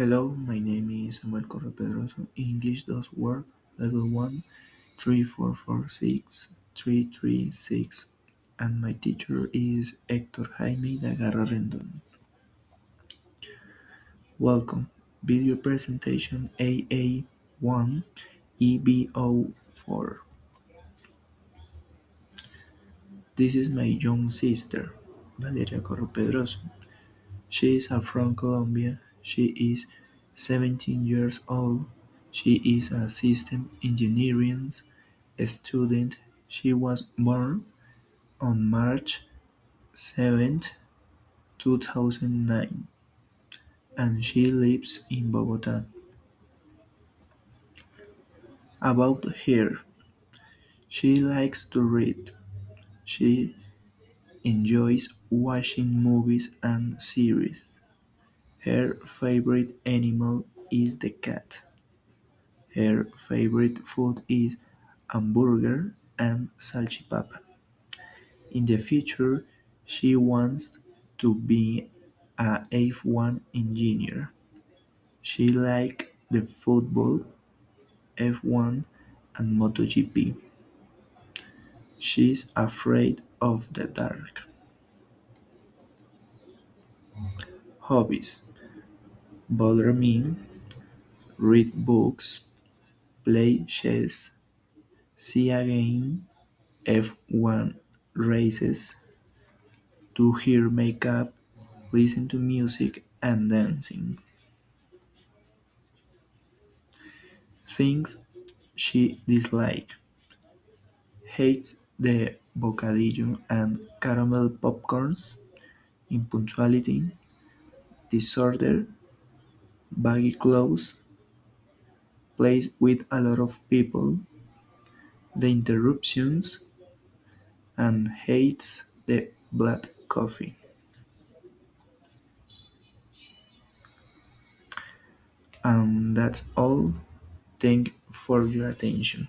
Hello, my name is Samuel Corre Pedroso. English does work. Level 1, 3446336, and my teacher is Héctor Jaime Dagarra Rendon. Welcome. Video presentation AA1 EBO4. This is my young sister, Valeria Corro Pedroso. She is from Colombia. She is 17 years old. She is a system engineering student. She was born on March 7th, 2009, and she lives in Bogota. About her, she likes to read. She enjoys watching movies and series. Her favorite animal is the cat. Her favorite food is hamburger and salchipapa. In the future, she wants to be a F1 engineer. She likes the football, F1, and MotoGP. She's afraid of the dark. Hobbies: bother me, read books, play chess, see a game, F1 races, do hair makeup, listen to music, and dancing. Things she dislikes: hates the bocadillo and caramel popcorns, impunctuality, disorder, baggy clothes, plays with a lot of people, the interruptions, and hates the black coffee. And that's all. Thank you for your attention.